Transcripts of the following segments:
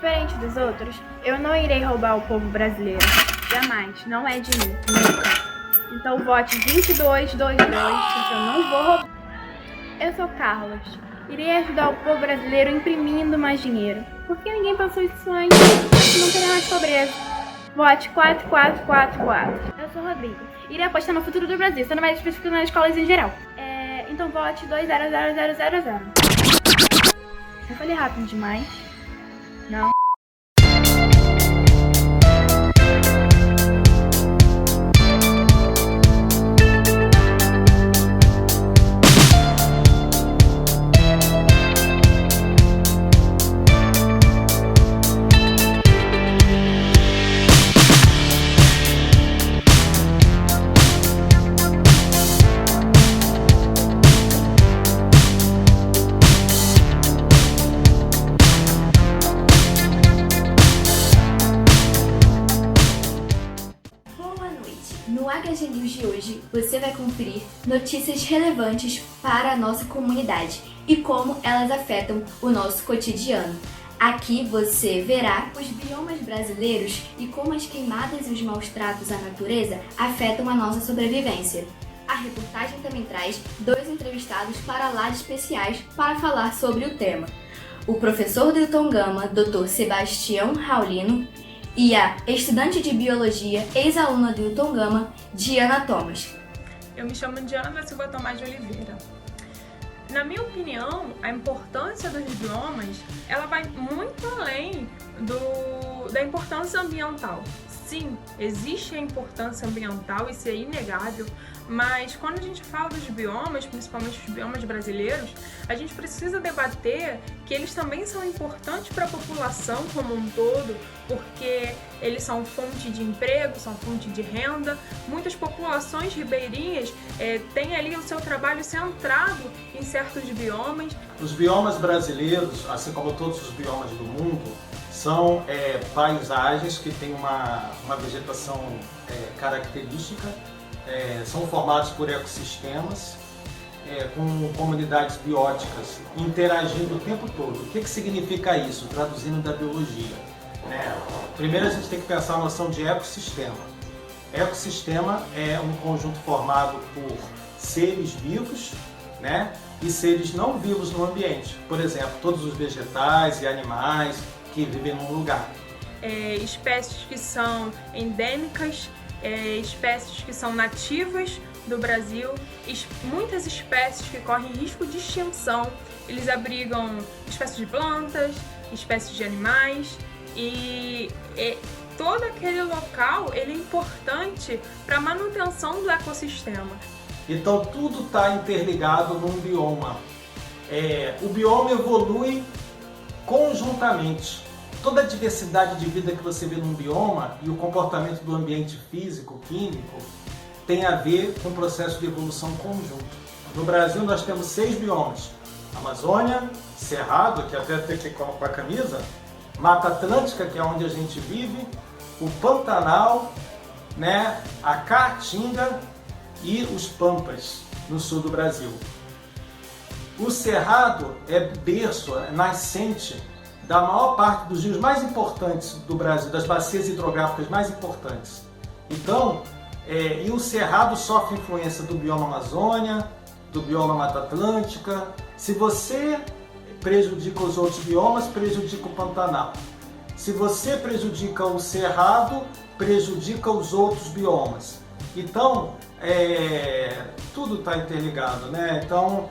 Diferente dos outros, eu não irei roubar o povo brasileiro. Jamais. Não é de mim. Nunca. Então vote 2222, porque eu não vou roubar. Eu sou Carlos. Irei ajudar o povo brasileiro imprimindo mais dinheiro. Por que ninguém pensou isso antes? Não teria mais pobreza. Vote 4444. Eu sou Rodrigo. Irei apostar no futuro do Brasil, sendo mais específico nas escolas em geral. Então vote 200000. Eu falei rápido demais. Não. No HG News de hoje, você vai conferir notícias relevantes para a nossa comunidade e como elas afetam o nosso cotidiano. Aqui você verá os biomas brasileiros e como as queimadas e os maus tratos à natureza afetam a nossa sobrevivência. A reportagem também traz 2 entrevistados para lá de especiais para falar sobre o tema. O professor do Tongama, Dr. Sebastião Raulino, e a estudante de biologia, ex-aluna do Tongama, Diana Thomas. Eu me chamo Diana da Silva Tomás de Oliveira. Na minha opinião, a importância dos biomas, ela vai muito além da importância ambiental. Sim, existe a importância ambiental, isso é inegável, mas quando a gente fala dos biomas, principalmente os biomas brasileiros, a gente precisa debater que eles também são importantes para a população como um todo, porque eles são fonte de emprego, são fonte de renda. Muitas populações ribeirinhas têm ali o seu trabalho centrado em certos biomas. Os biomas brasileiros, assim como todos os biomas do mundo, são paisagens que têm uma vegetação característica, são formados por ecossistemas com comunidades bióticas interagindo o tempo todo. O que significa isso, traduzindo da biologia? Primeiro a gente tem que pensar a noção de ecossistema. Ecossistema é um conjunto formado por seres vivos, e seres não vivos no ambiente. Por exemplo, todos os vegetais e animais que vivem num lugar. Espécies que são endêmicas, espécies que são nativas do Brasil, muitas espécies que correm risco de extinção. Eles abrigam espécies de plantas, espécies de animais e todo aquele local ele é importante para a manutenção do ecossistema. Então tudo está interligado num bioma. O bioma evolui conjuntamente. Toda a diversidade de vida que você vê num bioma e o comportamento do ambiente físico, químico, tem a ver com o processo de evolução conjunto. No Brasil nós temos 6 biomas: Amazônia, Cerrado, que até tem que ir com a camisa, Mata Atlântica, que é onde a gente vive, o Pantanal, a Caatinga e os Pampas, no sul do Brasil. O Cerrado é berço, nascente da maior parte dos rios mais importantes do Brasil, das bacias hidrográficas mais importantes. Então, e o Cerrado sofre influência do bioma Amazônia, do bioma Mata Atlântica. Se você prejudica os outros biomas, prejudica o Pantanal. Se você prejudica o Cerrado, prejudica os outros biomas. Então, tudo está interligado, Então,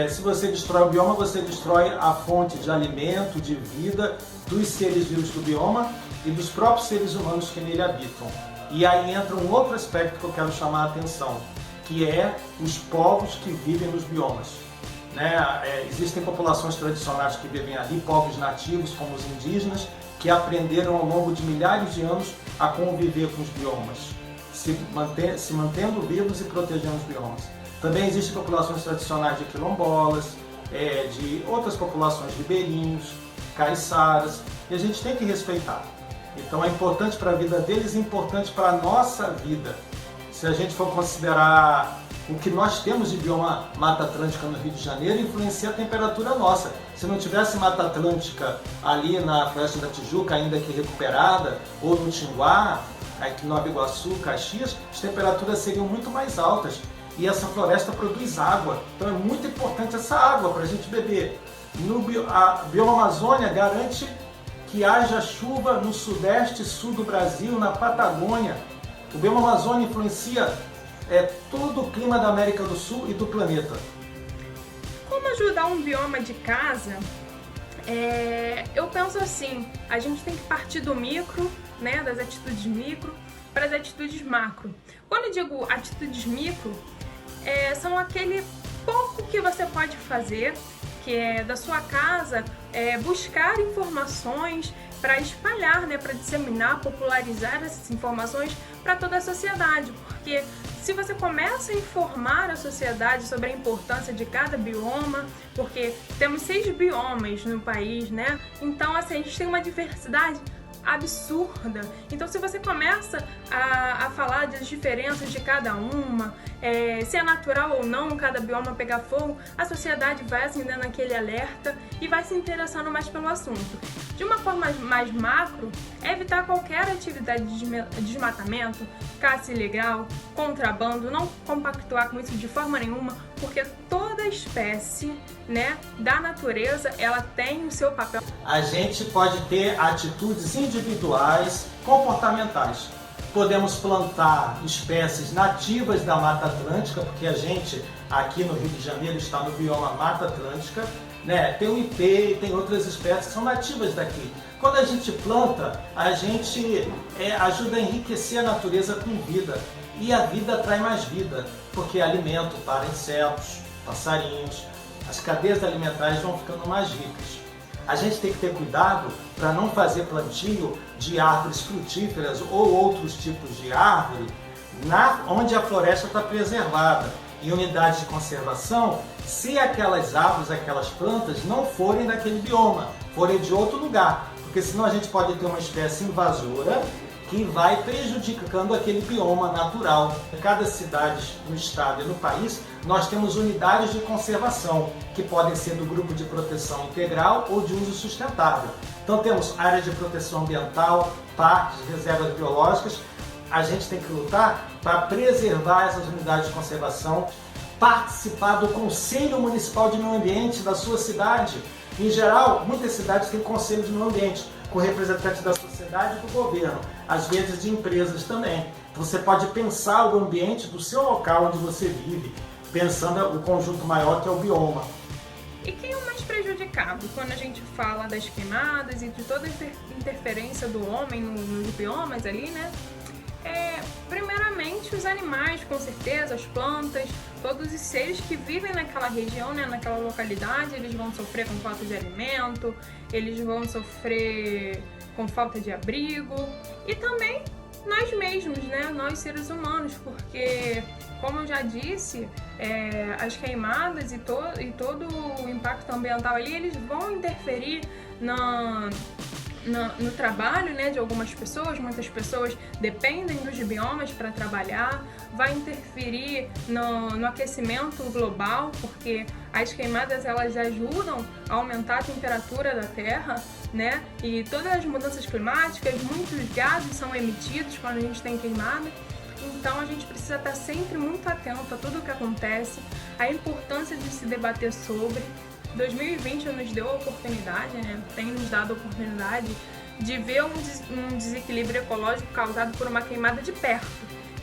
se você destrói o bioma, você destrói a fonte de alimento, de vida dos seres vivos do bioma e dos próprios seres humanos que nele habitam. E aí entra um outro aspecto que eu quero chamar a atenção, que é os povos que vivem nos biomas. Existem populações tradicionais que vivem ali, povos nativos como os indígenas, que aprenderam ao longo de milhares de anos a conviver com os biomas, se mantendo vivos e protegendo os biomas. Também existem populações tradicionais de quilombolas, de outras populações ribeirinhos, caiçaras, e a gente tem que respeitar. Então é importante para a vida deles e importante para a nossa vida. Se a gente for considerar O que nós temos de bioma Mata Atlântica no Rio de Janeiro influencia a temperatura nossa. Se não tivesse Mata Atlântica ali na Floresta da Tijuca, ainda que recuperada, ou no Tinguá, aqui no Nova Iguaçu, Caxias, as temperaturas seriam muito mais altas. E essa floresta produz água, então é muito importante essa água para a gente beber. A bioma Amazônia garante que haja chuva no sudeste e sul do Brasil, na Patagônia. O bioma Amazônia influencia todo o clima da América do Sul e do planeta. Como ajudar um bioma de casa? Eu penso assim, a gente tem que partir do micro, né, das atitudes micro, para as atitudes macro. Quando eu digo atitudes micro, são aquele pouco que você pode fazer, que é da sua casa, buscar informações para espalhar, né, para disseminar, popularizar essas informações para toda a sociedade, porque se você começa a informar a sociedade sobre a importância de cada bioma, porque temos 6 biomas no país, né? Então, assim, a gente tem uma diversidade absurda. Então, se você começa a falar das diferenças de cada uma, se é natural ou não cada bioma pegar fogo, a sociedade vai acendendo aquele alerta e vai se interessando mais pelo assunto. De uma forma mais macro, evitar qualquer atividade de desmatamento, caça ilegal, contrabando, não compactuar com isso de forma nenhuma, porque toda espécie, né, da natureza, ela tem o seu papel. A gente pode ter atitudes individuais, comportamentais. Podemos plantar espécies nativas da Mata Atlântica, porque a gente aqui no Rio de Janeiro está no bioma Mata Atlântica, né? Tem o ipê e tem outras espécies que são nativas daqui. Quando a gente planta, a gente ajuda a enriquecer a natureza com vida. E a vida atrai mais vida, porque é alimento para insetos, passarinhos, as cadeias alimentares vão ficando mais ricas. A gente tem que ter cuidado para não fazer plantio de árvores frutíferas ou outros tipos de árvore onde a floresta está preservada. Em unidades de conservação, se aquelas árvores, aquelas plantas não forem daquele bioma, forem de outro lugar, porque senão a gente pode ter uma espécie invasora que vai prejudicando aquele bioma natural. Em cada cidade no estado e no país, nós temos unidades de conservação, que podem ser do grupo de proteção integral ou de uso sustentável. Então temos áreas de proteção ambiental, parques, reservas biológicas. A gente tem que lutar para preservar essas unidades de conservação, participar do Conselho Municipal de Meio Ambiente da sua cidade. Em geral, muitas cidades têm Conselho de Meio Ambiente, com representantes da sociedade e do governo, às vezes de empresas também. Você pode pensar o ambiente do seu local onde você vive, pensando o conjunto maior que é o bioma. E quem é o mais prejudicado quando a gente fala das queimadas e de toda a interferência do homem nos biomas ali, né? Primeiramente os animais, com certeza, as plantas, todos os seres que vivem naquela região, né, naquela localidade, eles vão sofrer com falta de alimento, eles vão sofrer com falta de abrigo e também nós mesmos, né, nós seres humanos, porque, como eu já disse, as queimadas e todo o impacto ambiental ali, eles vão interferir no trabalho, né, de algumas pessoas. Muitas pessoas dependem dos biomas para trabalhar, vai interferir no aquecimento global, porque as queimadas elas ajudam a aumentar a temperatura da Terra, né, e todas as mudanças climáticas, muitos gases são emitidos quando a gente tem queimada. Então a gente precisa estar sempre muito atento a tudo o que acontece, a importância de se debater sobre. 2020 nos deu a oportunidade, né? Tem nos dado a oportunidade de ver um desequilíbrio ecológico causado por uma queimada de perto,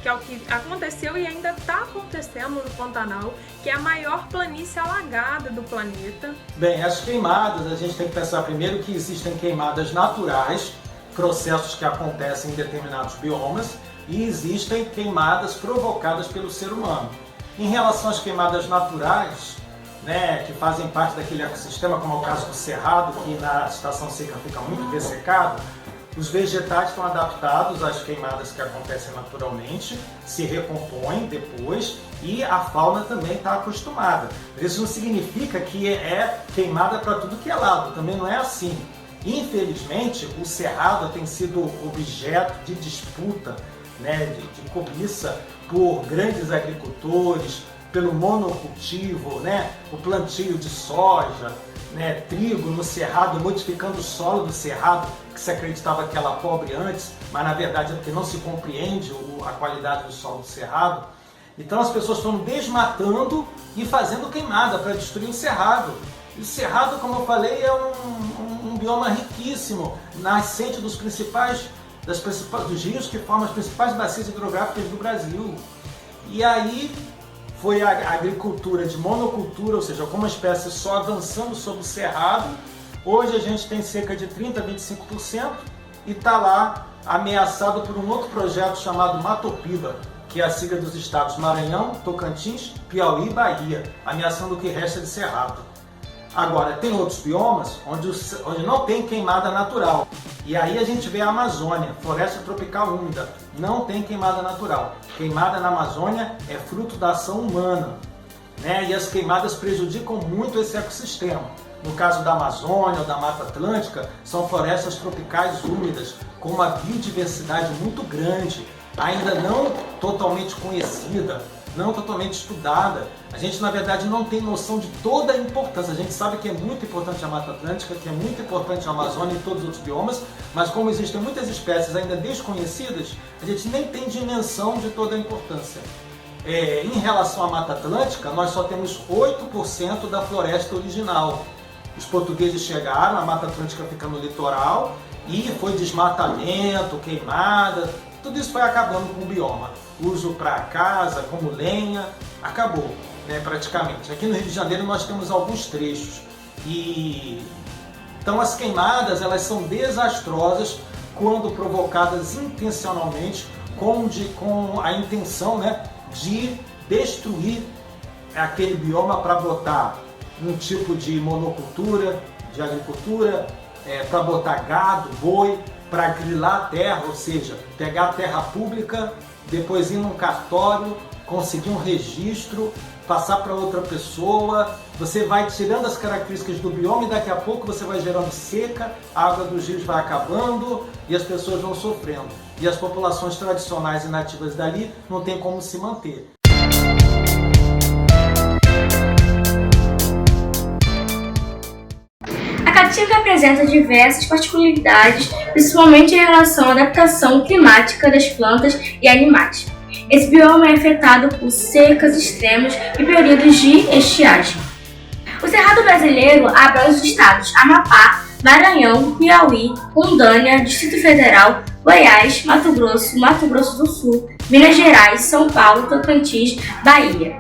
que é o que aconteceu e ainda está acontecendo no Pantanal, que é a maior planície alagada do planeta. Bem, as queimadas, a gente tem que pensar primeiro que existem queimadas naturais, processos que acontecem em determinados biomas, e existem queimadas provocadas pelo ser humano. Em relação às queimadas naturais, né, que fazem parte daquele ecossistema, como é o caso do cerrado, que na estação seca fica muito dessecado, os vegetais estão adaptados às queimadas que acontecem naturalmente, se recompõem depois e a fauna também está acostumada. Isso não significa que é queimada para tudo que é lado, também não é assim. Infelizmente, o cerrado tem sido objeto de disputa né, de cobiça por grandes agricultores, pelo monocultivo, né, o plantio de soja, né, trigo no cerrado, modificando o solo do cerrado, que se acreditava que era pobre antes, mas na verdade é porque não se compreende a qualidade do solo do cerrado. Então as pessoas foram desmatando e fazendo queimada para destruir o cerrado. E o cerrado, como eu falei, é um bioma riquíssimo, nascente dos rios que formam as principais bacias hidrográficas do Brasil. E aí foi a agricultura de monocultura, ou seja, com uma espécie só avançando sobre o cerrado. Hoje a gente tem cerca de 30% a 25% e está lá ameaçado por um outro projeto chamado Matopiba, que é a sigla dos estados Maranhão, Tocantins, Piauí e Bahia, ameaçando o que resta de cerrado. Agora, tem outros biomas onde não tem queimada natural. E aí a gente vê a Amazônia, floresta tropical úmida, não tem queimada natural. Queimada na Amazônia é fruto da ação humana, né? E as queimadas prejudicam muito esse ecossistema. No caso da Amazônia ou da Mata Atlântica, são florestas tropicais úmidas, com uma biodiversidade muito grande, ainda não totalmente conhecida, não totalmente estudada. A gente, na verdade, não tem noção de toda a importância. A gente sabe que é muito importante a Mata Atlântica, que é muito importante a Amazônia e todos os outros biomas, mas como existem muitas espécies ainda desconhecidas, a gente nem tem dimensão de toda a importância. Em relação à Mata Atlântica, nós só temos 8% da floresta original. Os portugueses chegaram, a Mata Atlântica fica no litoral, e foi desmatamento, queimada, tudo isso foi acabando com o bioma. Uso para casa, como lenha, acabou, né, praticamente. Aqui no Rio de Janeiro nós temos alguns trechos. Então as queimadas, elas são desastrosas quando provocadas intencionalmente, com a intenção, né, de destruir aquele bioma para botar um tipo de monocultura, de agricultura, para botar gado, boi, para grilar a terra, ou seja, pegar a terra pública, depois ir num cartório, conseguir um registro, passar para outra pessoa. Você vai tirando as características do bioma e daqui a pouco você vai gerando seca, a água dos rios vai acabando e as pessoas vão sofrendo. E as populações tradicionais e nativas dali não tem como se manter. A Caatinga apresenta diversas particularidades, principalmente em relação à adaptação climática das plantas e animais. Esse bioma é afetado por secas extremas e períodos de estiagem. O Cerrado brasileiro abrange os estados Amapá, Maranhão, Piauí, Rondônia, Distrito Federal, Goiás, Mato Grosso do Sul, Minas Gerais, São Paulo, Tocantins, Bahia.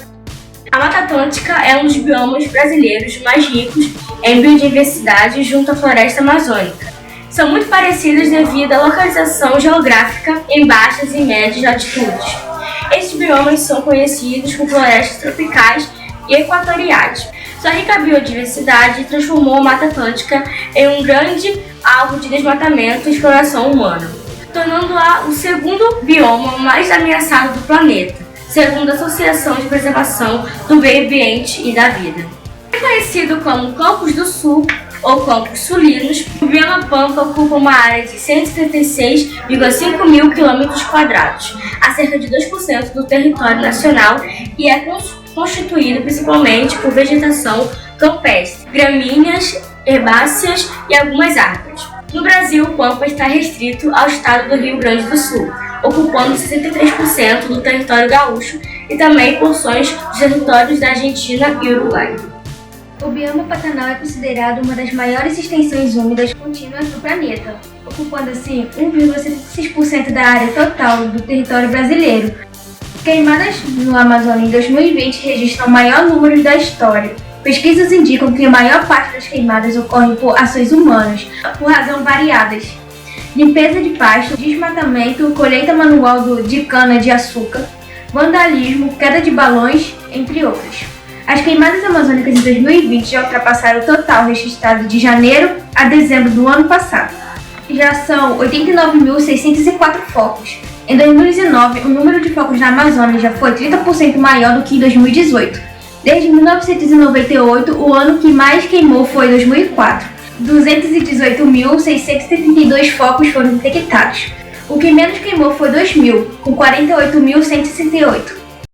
A Mata Atlântica é um dos biomas brasileiros mais ricos em biodiversidade junto à floresta amazônica. São muito parecidas devido à localização geográfica em baixas e médias altitudes. Esses biomas são conhecidos por florestas tropicais e equatoriais. Sua rica biodiversidade transformou a Mata Atlântica em um grande alvo de desmatamento e exploração humana, tornando-a o segundo bioma mais ameaçado do planeta, segundo a Associação de Preservação do Meio Ambiente e da Vida. É conhecido como Campos do Sul ou Campos Sulinos, o bioma Pampa ocupa uma área de 176,5 mil km², a cerca de 2% do território nacional, e é constituído principalmente por vegetação campestre, gramíneas, herbáceas e algumas árvores. No Brasil, o Pampa está restrito ao estado do Rio Grande do Sul, ocupando 63% do território gaúcho e também porções dos territórios da Argentina e Uruguai. O bioma Pantanal é considerado uma das maiores extensões úmidas contínuas do planeta, ocupando assim 1,76% da área total do território brasileiro. Queimadas no Amazônia em 2020 registram o maior número da história. Pesquisas indicam que a maior parte das queimadas ocorrem por ações humanas, por razões variadas. Limpeza de pasto, desmatamento, colheita manual de cana-de-açúcar, vandalismo, queda de balões, entre outros. As queimadas amazônicas em 2020 já ultrapassaram o total registrado de janeiro a dezembro do ano passado. Já são 89.604 focos. Em 2019, o número de focos na Amazônia já foi 30% maior do que em 2018. Desde 1998, o ano que mais queimou foi 2004. 218.632 focos foram detectados. O que menos queimou foi 2000, com 48.168.